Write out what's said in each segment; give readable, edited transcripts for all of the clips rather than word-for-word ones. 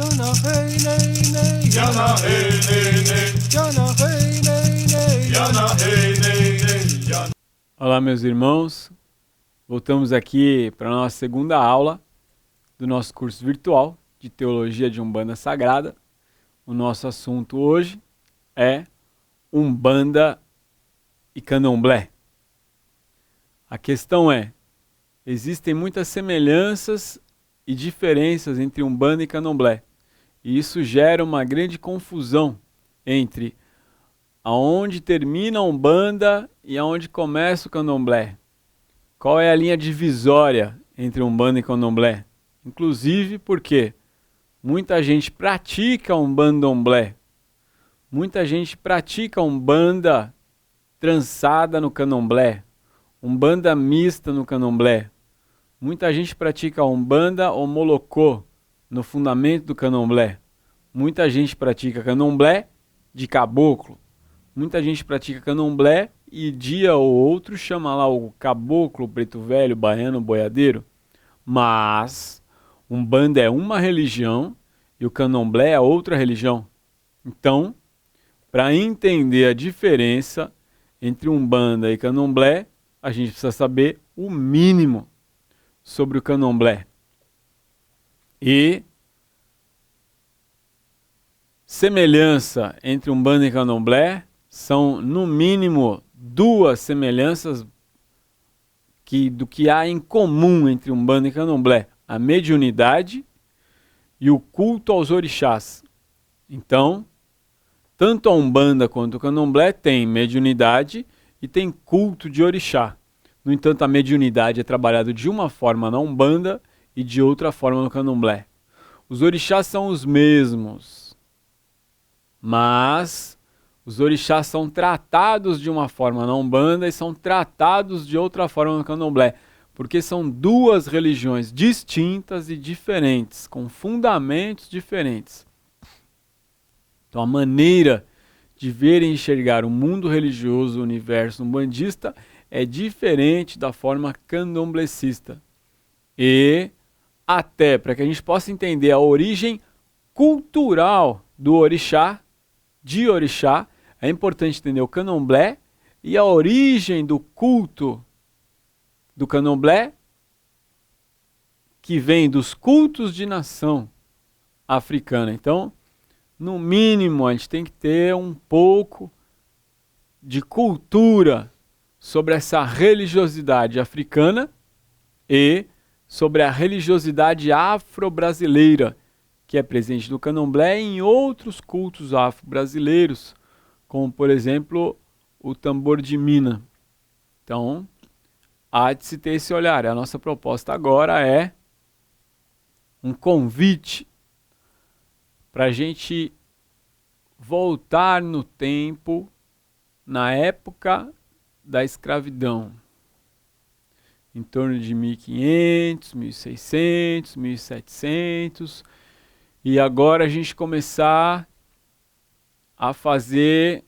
Yana hey nei nei, Yana hey nei nei, Yana hey nei nei, Yana hey nei nei, Yana. Olá, meus irmãos. Voltamos aqui para a nossa segunda aula do nosso curso virtual de Teologia de Umbanda Sagrada. O nosso assunto hoje é Umbanda e Candomblé. A questão é: existem muitas semelhanças e diferenças entre Umbanda e Candomblé. E isso gera uma grande confusão entre aonde termina a Umbanda e aonde começa o Candomblé. Qual é a linha divisória entre Umbanda e Candomblé? Inclusive porque muita gente pratica Umbandomblé. Muita gente pratica Umbanda trançada no Candomblé. Umbanda mista no Candomblé. Muita gente pratica Umbanda ou Molocô no fundamento do Candomblé. Muita gente pratica Candomblé de caboclo. Muita gente pratica Candomblé e dia ou outro chama lá o caboclo, preto velho, baiano, boiadeiro. Mas Umbanda é uma religião e o Candomblé é outra religião. Então, para entender a diferença entre Umbanda e Candomblé, a gente precisa saber o mínimo sobre o Candomblé. E semelhança entre Umbanda e Candomblé são, no mínimo, duas semelhanças do que há em comum entre Umbanda e Candomblé: a mediunidade e o culto aos orixás. Então, tanto a Umbanda quanto o Candomblé tem mediunidade e tem culto de orixá. No entanto, a mediunidade é trabalhada de uma forma na Umbanda e de outra forma no Candomblé. Os orixás são os mesmos, mas os orixás são tratados de uma forma na Umbanda e são tratados de outra forma no Candomblé, porque são duas religiões distintas e diferentes, com fundamentos diferentes. Então a maneira de ver e enxergar o mundo religioso, o universo umbandista, é diferente da forma candomblecista. E até para que a gente possa entender a origem cultural do orixá, de orixá, é importante entender o Candomblé e a origem do culto do Candomblé, que vem dos cultos de nação africana. Então, no mínimo, a gente tem que ter um pouco de cultura sobre essa religiosidade africana e sobre a religiosidade afro-brasileira, que é presente no Candomblé e em outros cultos afro-brasileiros, como, por exemplo, o tambor de Mina. Então, há de se ter esse olhar. A nossa proposta agora é um convite para a gente voltar no tempo, na época da escravidão, em torno de 1500, 1600, 1700, e agora a gente começar a fazer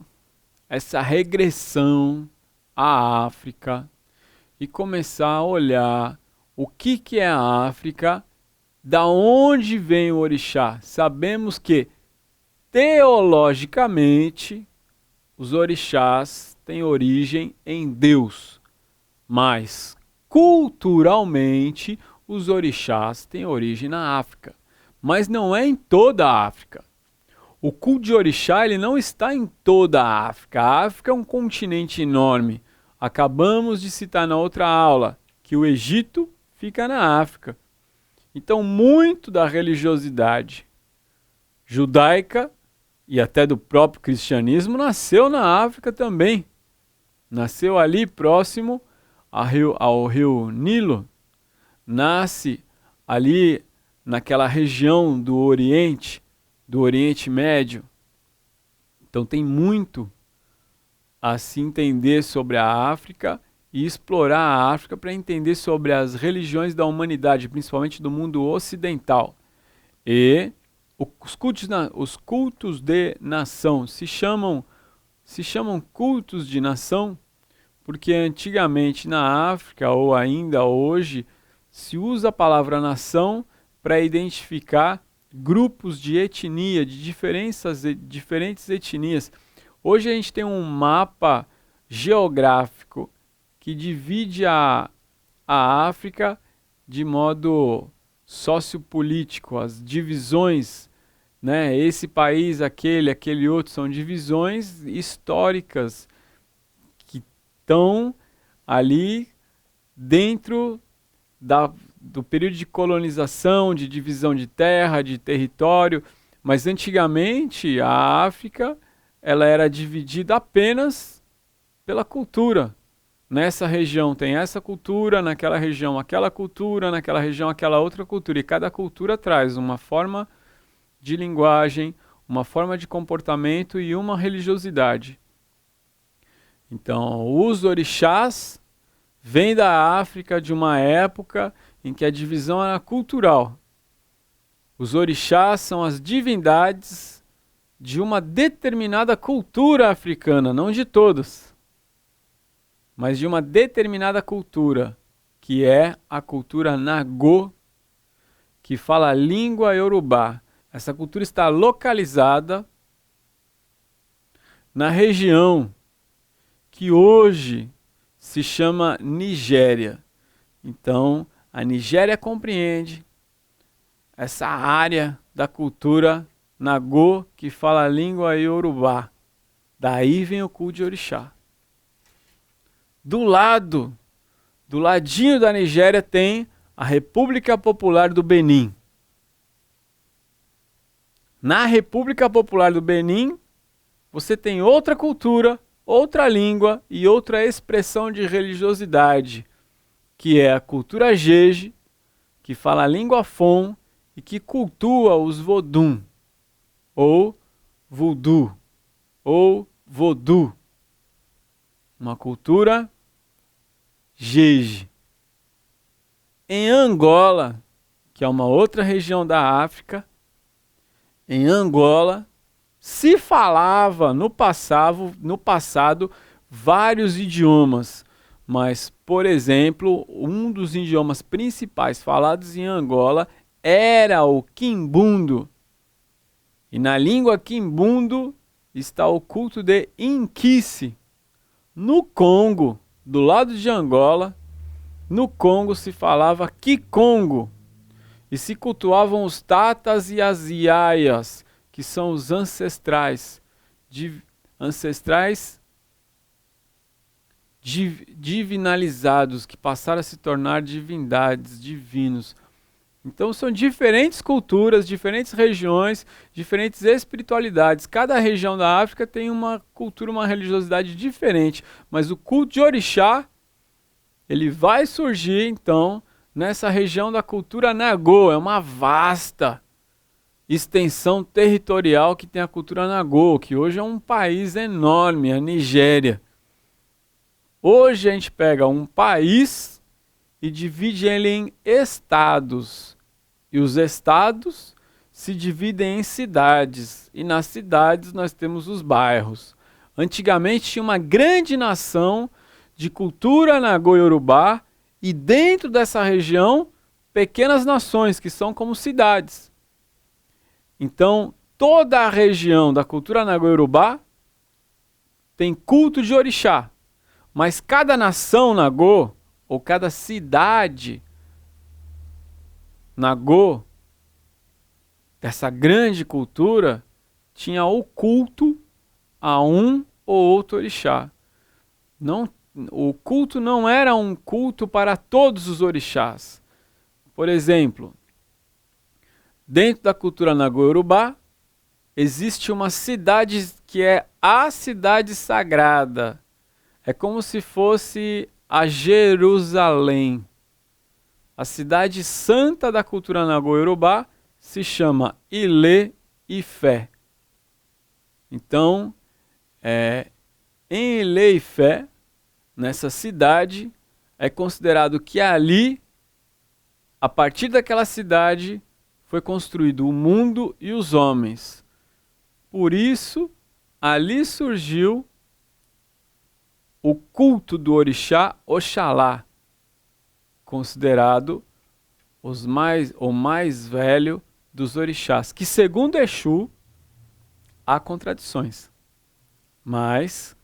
essa regressão à África e começar a olhar o que é a África, da onde vem o orixá. Sabemos que teologicamente os orixás têm origem em Deus, mas culturalmente os orixás têm origem na África, mas não é em toda a África. O culto de orixá ele não está em toda a África. A África é um continente enorme. Acabamos de citar na outra aula que o Egito fica na África. Então, muito da religiosidade judaica e até do próprio cristianismo nasceu na África também. Nasceu ali próximo ao rio Nilo. Nasce ali naquela região do Oriente Médio. Então tem muito a se entender sobre a África e explorar a África para entender sobre as religiões da humanidade, principalmente do mundo ocidental. E os cultos de nação se chamam cultos de nação porque antigamente na África, ou ainda hoje, se usa a palavra nação para identificar grupos de etnia, de diferentes etnias. Hoje a gente tem um mapa geográfico que divide a África de modo sociopolítico, as divisões, né? Esse país, aquele outro, são divisões históricas que estão ali dentro do período de colonização, de divisão de terra, de território, mas antigamente a África ela era dividida apenas pela cultura. Nessa região tem essa cultura, naquela região aquela cultura, naquela região aquela outra cultura, e cada cultura traz uma forma de linguagem, uma forma de comportamento e uma religiosidade. Então, os orixás vêm da África de uma época em que a divisão era cultural. Os orixás são as divindades de uma determinada cultura africana, não de todos, mas de uma determinada cultura, que é a cultura Nagô, que fala a língua Yorubá. Essa cultura está localizada na região que hoje se chama Nigéria. Então, a Nigéria compreende essa área da cultura Nagô, que fala a língua Yorubá. Daí vem o culto de orixá. Do ladinho da Nigéria tem a República Popular do Benin. Na República Popular do Benin, você tem outra cultura, outra língua e outra expressão de religiosidade, que é a cultura Jeje, que fala a língua Fon e que cultua os Vodun, ou Voodoo, ou Vodou. Uma cultura Jeje. Em Angola, que é uma outra região da África, em Angola, se falava no passado vários idiomas, mas, por exemplo, um dos idiomas principais falados em Angola era o quimbundo. E na língua quimbundo está o culto de Inquice. No Congo, do lado de Angola, no Congo se falava Kikongo. E se cultuavam os tatas e as iaias, que são os ancestrais divinalizados, que passaram a se tornar divindades, divinos. Então são diferentes culturas, diferentes regiões, diferentes espiritualidades. Cada região da África tem uma cultura, uma religiosidade diferente. Mas o culto de orixá, ele vai surgir então nessa região da cultura Nagô. É uma vasta extensão territorial que tem a cultura Nagô, que hoje é um país enorme, a Nigéria. Hoje a gente pega um país e divide ele em estados. E os estados se dividem em cidades. E nas cidades nós temos os bairros. Antigamente tinha uma grande nação de cultura Nagô-Yorubá e dentro dessa região pequenas nações que são como cidades. Então toda a região da cultura Nagô-Yorubá tem culto de orixá. Mas cada nação Nagô, ou cada cidade Nagô, dessa grande cultura, tinha o culto a um ou outro orixá. O culto não era um culto para todos os orixás. Por exemplo, dentro da cultura Nagô-Yorubá, existe uma cidade que é a cidade sagrada. É como se fosse a Jerusalém. A cidade santa da cultura Nagô-Yorubá se chama Ilé-Ifé. Então, em Ilé-Ifé, nessa cidade, é considerado que ali, a partir daquela cidade, foi construído o mundo e os homens. Por isso, ali surgiu o culto do orixá Oxalá, considerado o mais velho dos orixás, que segundo Exu, há contradições. Mas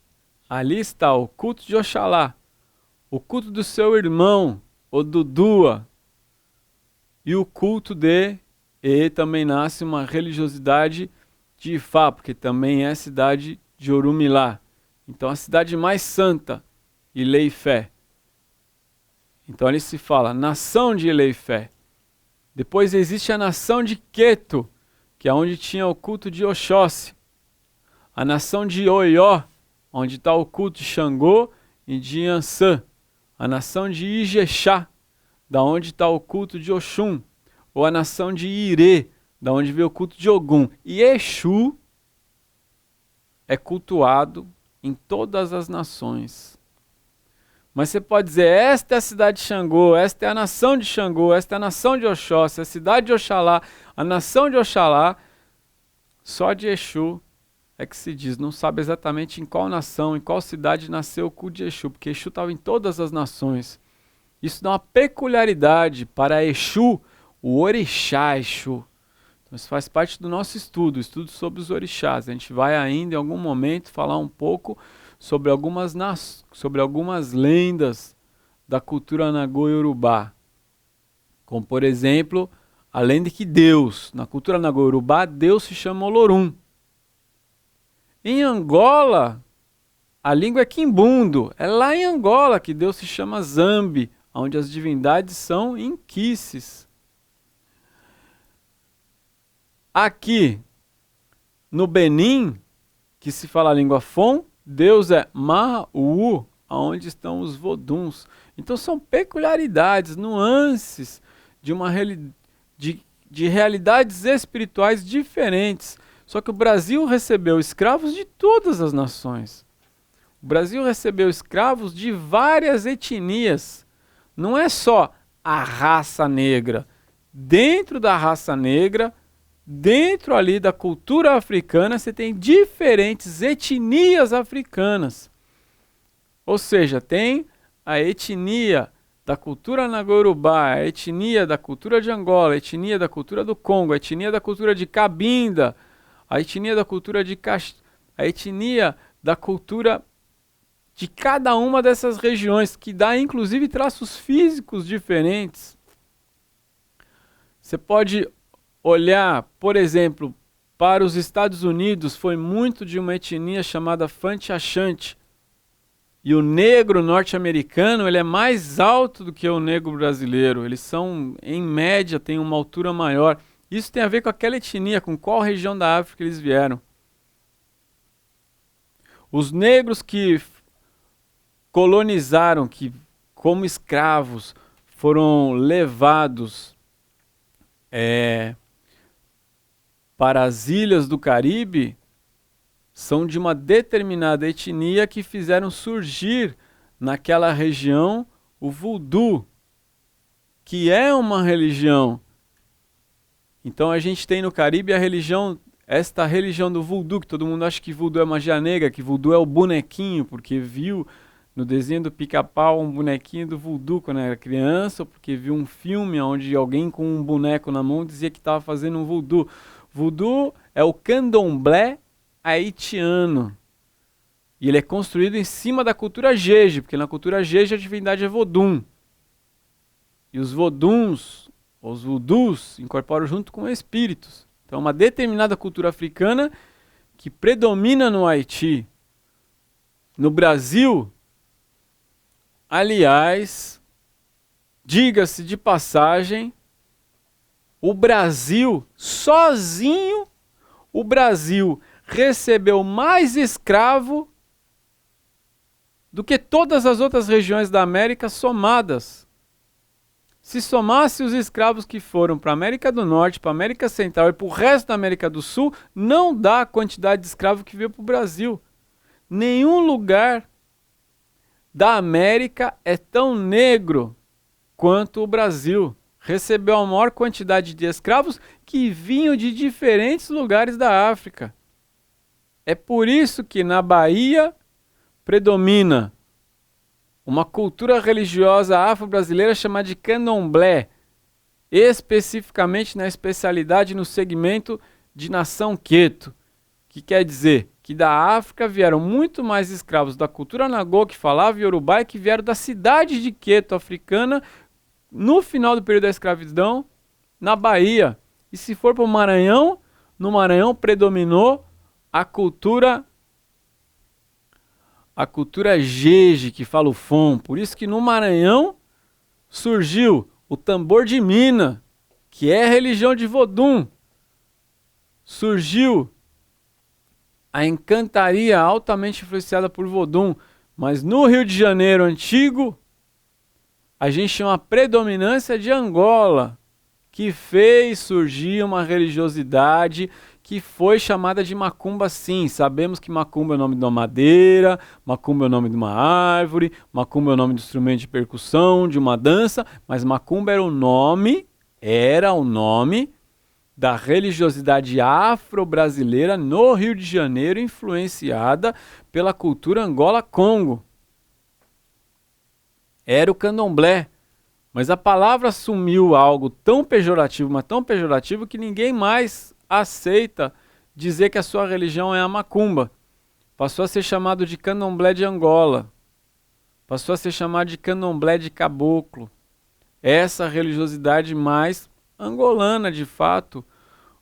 ali está o culto de Oxalá, o culto do seu irmão, Odudua, e o culto de... E também nasce uma religiosidade de Ifá, porque também é a cidade de Orumilá. Então a cidade mais santa, Ilé-Ifé. Então ali se fala, nação de Ilé-Ifé. Depois existe a nação de Queto, que é onde tinha o culto de Oxóssi. A nação de Oió, onde está o culto de Xangô e de Iansã. A nação de Ijexá, da onde está o culto de Oxum. Ou a nação de Irê, da onde veio o culto de Ogum. E Exu é cultuado em todas as nações. Mas você pode dizer, esta é a cidade de Xangô, esta é a nação de Xangô, esta é a nação de Oxóssi, a cidade de Oxalá, a nação de Oxalá. Só de Exu é que se diz, não sabe exatamente em qual nação, em qual cidade nasceu o culto de Exu, porque Exu estava em todas as nações. Isso dá uma peculiaridade para Exu, o orixá Exu. Então isso faz parte do nosso estudo sobre os orixás. A gente vai ainda em algum momento falar um pouco sobre algumas lendas da cultura Nagô-Iorubá. Como por exemplo, a lenda que Deus, na cultura Nagô-Iorubá, Deus se chama Olorum. Em Angola, a língua é Quimbundo. É lá em Angola que Deus se chama Zambi, onde as divindades são inquices. Aqui, no Benin, que se fala a língua Fon, Deus é Mahu, onde estão os voduns. Então são peculiaridades, nuances de realidades espirituais diferentes. Só que o Brasil recebeu escravos de todas as nações. O Brasil recebeu escravos de várias etnias. Não é só a raça negra. Dentro da raça negra, dentro ali da cultura africana, você tem diferentes etnias africanas. Ou seja, tem a etnia da cultura Nagô-Iorubá, a etnia da cultura de Angola, a etnia da cultura do Congo, a etnia da cultura de Cabinda, a etnia da cultura de a etnia da cultura de cada uma dessas regiões, que dá inclusive traços físicos diferentes. Você pode olhar, por exemplo, para os Estados Unidos, foi muito de uma etnia chamada Fanti-Achante. E o negro norte-americano, ele é mais alto do que o negro brasileiro. Eles são, em média, têm uma altura maior. Isso tem a ver com aquela etnia, com qual região da África eles vieram. Os negros que colonizaram, que como escravos foram levados para as ilhas do Caribe, são de uma determinada etnia que fizeram surgir naquela região o voodoo, que é uma religião. Então a gente tem no Caribe esta religião do voodoo, que todo mundo acha que voodoo é magia negra, que voodoo é o bonequinho, porque viu no desenho do Pica-Pau um bonequinho do voodoo quando era criança, ou porque viu um filme onde alguém com um boneco na mão dizia que estava fazendo um voodoo. Voodoo é o candomblé haitiano. E ele é construído em cima da cultura Jeje, porque na cultura Jeje a divindade é Vodum. E os Voduns, os Voodoos, incorporam junto com espíritos. Então uma determinada cultura africana que predomina no Haiti. No Brasil, aliás, diga-se de passagem, o Brasil, sozinho, o Brasil recebeu mais escravo do que todas as outras regiões da América somadas. Se somasse os escravos que foram para a América do Norte, para a América Central e para o resto da América do Sul, não dá a quantidade de escravo que veio para o Brasil. Nenhum lugar da América é tão negro quanto o Brasil. Recebeu a maior quantidade de escravos que vinham de diferentes lugares da África. É por isso que na Bahia predomina uma cultura religiosa afro-brasileira chamada de candomblé, especificamente na especialidade no segmento de nação Queto, que quer dizer que da África vieram muito mais escravos da cultura Nagô, que falava Yorubá, e que vieram da cidade de Queto, africana, no final do período da escravidão, na Bahia. E se for para o Maranhão, no Maranhão predominou a cultura Jeje, que fala o Fon. Por isso que no Maranhão surgiu o tambor de mina, que é a religião de Vodum. Surgiu a encantaria altamente influenciada por Vodum. Mas no Rio de Janeiro antigo, a gente tinha uma predominância de Angola, que fez surgir uma religiosidade que foi chamada de macumba, sim. Sabemos que macumba é o nome de uma madeira, macumba é o nome de uma árvore, macumba é o nome de instrumento de percussão, de uma dança, mas macumba era o nome da religiosidade afro-brasileira no Rio de Janeiro, influenciada pela cultura Angola-Congo. Era o candomblé. Mas a palavra assumiu algo tão pejorativo, mas tão pejorativo, que ninguém mais aceita dizer que a sua religião é a macumba. Passou a ser chamado de candomblé de Angola. Passou a ser chamado de candomblé de caboclo. Essa religiosidade mais angolana, de fato,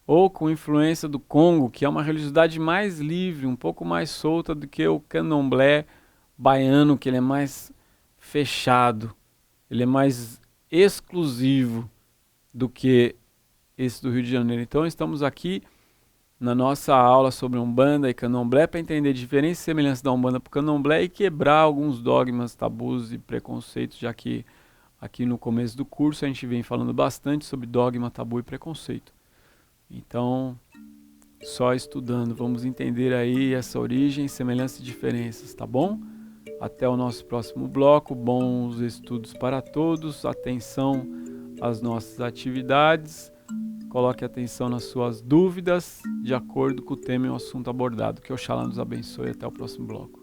ou com influência do Congo, que é uma religiosidade mais livre, um pouco mais solta do que o candomblé baiano, que ele é mais fechado. Ele é mais exclusivo do que esse do Rio de Janeiro. Então estamos aqui na nossa aula sobre Umbanda e Candomblé para entender diferenças e semelhanças da Umbanda para o Candomblé e quebrar alguns dogmas, tabus e preconceitos, já que aqui no começo do curso a gente vem falando bastante sobre dogma, tabu e preconceito. Então, só estudando, vamos entender aí essa origem, semelhanças e diferenças, tá bom? Até o nosso próximo bloco. Bons estudos para todos. Atenção às nossas atividades. Coloque atenção nas suas dúvidas de acordo com o tema e o assunto abordado. Que Oxalá nos abençoe. Até o próximo bloco.